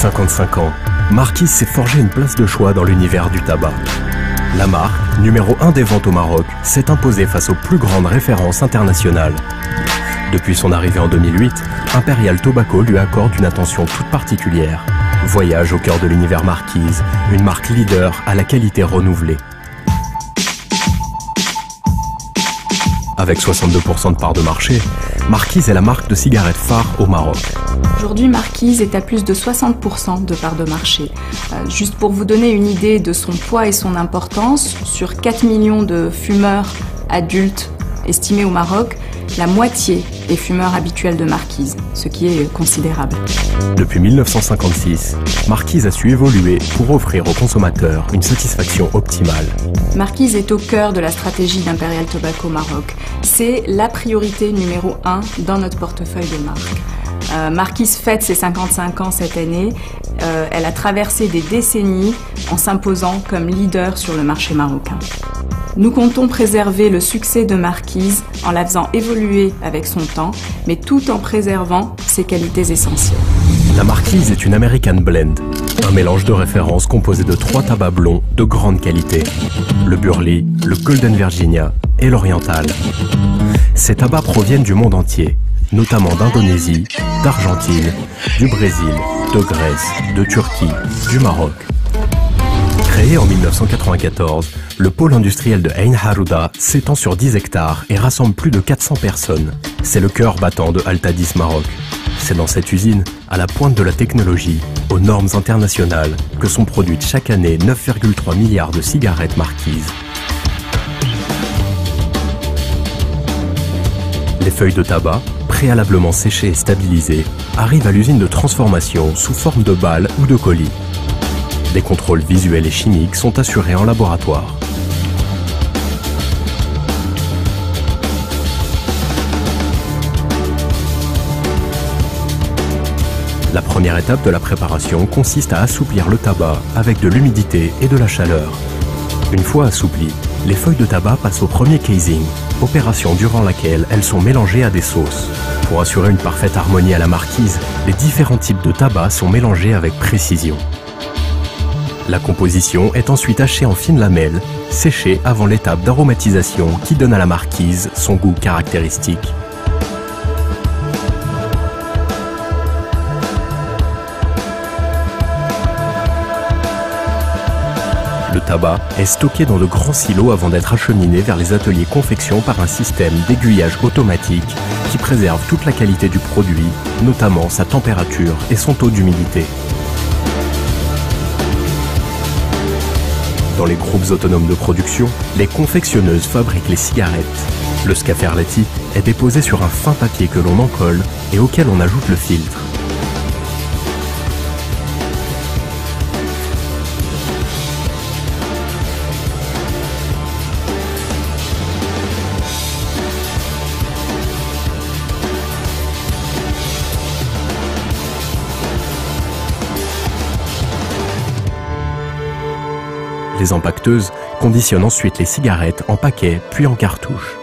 55 ans, Marquise s'est forgé une place de choix dans l'univers du tabac. La marque, numéro 1 des ventes au Maroc, s'est imposée face aux plus grandes références internationales. Depuis son arrivée en 2008, Imperial Tobacco lui accorde une attention toute particulière. Voyage au cœur de l'univers Marquise, une marque leader à la qualité renouvelée. Avec 62% de part de marché, Marquise est la marque de cigarettes phare au Maroc. Aujourd'hui, Marquise est à plus de 60% de part de marché. Juste pour vous donner une idée de son poids et son importance, sur 4 millions de fumeurs adultes estimés au Maroc, la moitié est fumeurs habituels de Marquise, ce qui est considérable. Depuis 1956, Marquise a su évoluer pour offrir aux consommateurs une satisfaction optimale. Marquise est au cœur de la stratégie d'Imperial Tobacco Maroc. C'est la priorité numéro 1 dans notre portefeuille de marque. Marquise fête ses 55 ans cette année. Elle a traversé des décennies en s'imposant comme leader sur le marché marocain. Nous comptons préserver le succès de Marquise en la faisant évoluer avec son temps, mais tout en préservant ses qualités essentielles. La Marquise est une American Blend, un mélange de références composé de 3 tabacs blonds de grande qualité, le Burley, le Golden Virginia et l'Oriental. Ces tabacs proviennent du monde entier, notamment d'Indonésie, d'Argentine, du Brésil, de Grèce, de Turquie, du Maroc. Créé en 1994, le pôle industriel de Ain Harouda s'étend sur 10 hectares et rassemble plus de 400 personnes. C'est le cœur battant de Altadis Maroc. C'est dans cette usine, à la pointe de la technologie, aux normes internationales, que sont produites chaque année 9,3 milliards de cigarettes Marquise. Les feuilles de tabac, préalablement séchées et stabilisées, arrivent à l'usine de transformation sous forme de balles ou de colis. Des contrôles visuels et chimiques sont assurés en laboratoire. La première étape de la préparation consiste à assouplir le tabac avec de l'humidité et de la chaleur. Une fois assouplies, les feuilles de tabac passent au premier casing, opération durant laquelle elles sont mélangées à des sauces. Pour assurer une parfaite harmonie à la Marquise, les différents types de tabac sont mélangés avec précision. La composition est ensuite hachée en fines lamelles, séchée avant l'étape d'aromatisation qui donne à la Marquise son goût caractéristique. Le tabac est stocké dans de grands silos avant d'être acheminé vers les ateliers confection par un système d'aiguillage automatique qui préserve toute la qualité du produit, notamment sa température et son taux d'humidité. Dans les groupes autonomes de production, les confectionneuses fabriquent les cigarettes. Le Scaferlati est déposé sur un fin papier que l'on encolle et auquel on ajoute le filtre. Les empaqueteuses conditionnent ensuite les cigarettes en paquets puis en cartouches.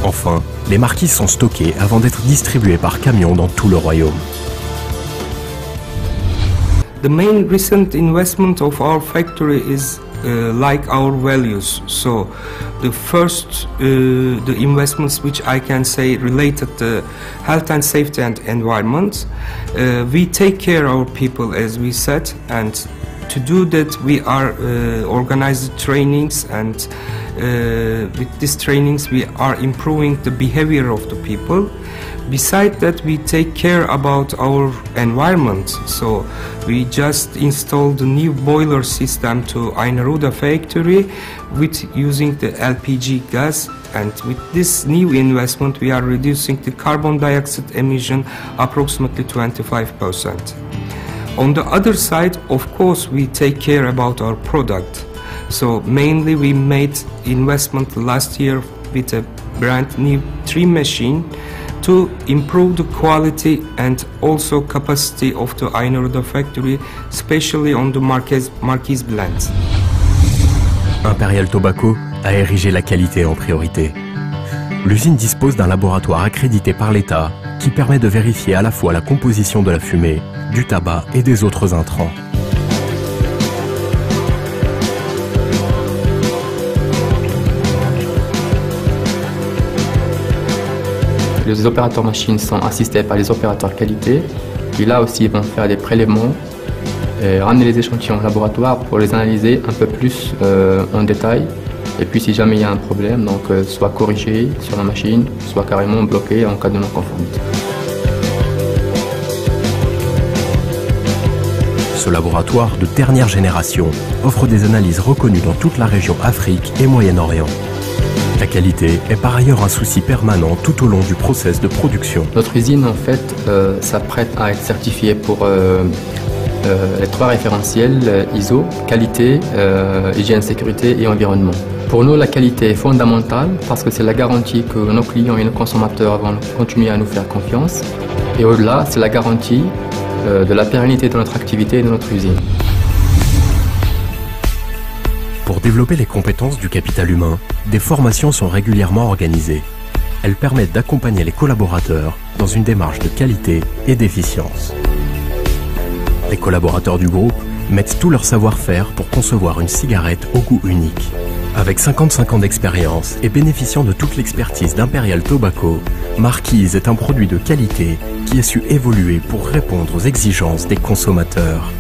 Enfin, les Marquises sont stockées avant d'être distribuées par camion dans tout le royaume. The main recent investment of our factory is like our values. So the first the investments which I can say related to health and safety and environment. We take care of our people as we said, and to do that we are organized trainings, and with these trainings we are improving the behavior of the people. Besides that, we take care about our environment. So we just installed a new boiler system to Ain Harouda factory with using the LPG gas, and with this new investment we are reducing the carbon dioxide emission approximately 25%. On the other side, of course, we take care about our product. So mainly we made investment last year with a brand new trim machine to improve the quality and also capacity of the Aynaruda factory, especially on the Marquise blends. Imperial Tobacco a érigé la qualité en priorité. L'usine dispose d'un laboratoire accrédité par l'État qui permet de vérifier à la fois la composition de la fumée, du tabac et des autres intrants. Les opérateurs machines sont assistés par les opérateurs qualité qui là aussi vont faire des prélèvements et ramener les échantillons au laboratoire pour les analyser un peu plus en détail. Et puis si jamais il y a un problème, donc soit corrigé sur la machine, soit carrément bloqué en cas de non-conformité. Ce laboratoire de dernière génération offre des analyses reconnues dans toute la région Afrique et Moyen-Orient. La qualité est par ailleurs un souci permanent tout au long du process de production. Notre usine, en fait, s'apprête à être certifiée pour les 3 référentiels ISO, qualité, hygiène, sécurité et environnement. Pour nous, la qualité est fondamentale parce que c'est la garantie que nos clients et nos consommateurs vont continuer à nous faire confiance. Et au-delà, c'est la garantie de la pérennité de notre activité et de notre usine. Pour développer les compétences du capital humain, des formations sont régulièrement organisées. Elles permettent d'accompagner les collaborateurs dans une démarche de qualité et d'efficience. Les collaborateurs du groupe mettent tout leur savoir-faire pour concevoir une cigarette au goût unique. Avec 55 ans d'expérience et bénéficiant de toute l'expertise d'Imperial Tobacco, Marquise est un produit de qualité qui a su évoluer pour répondre aux exigences des consommateurs.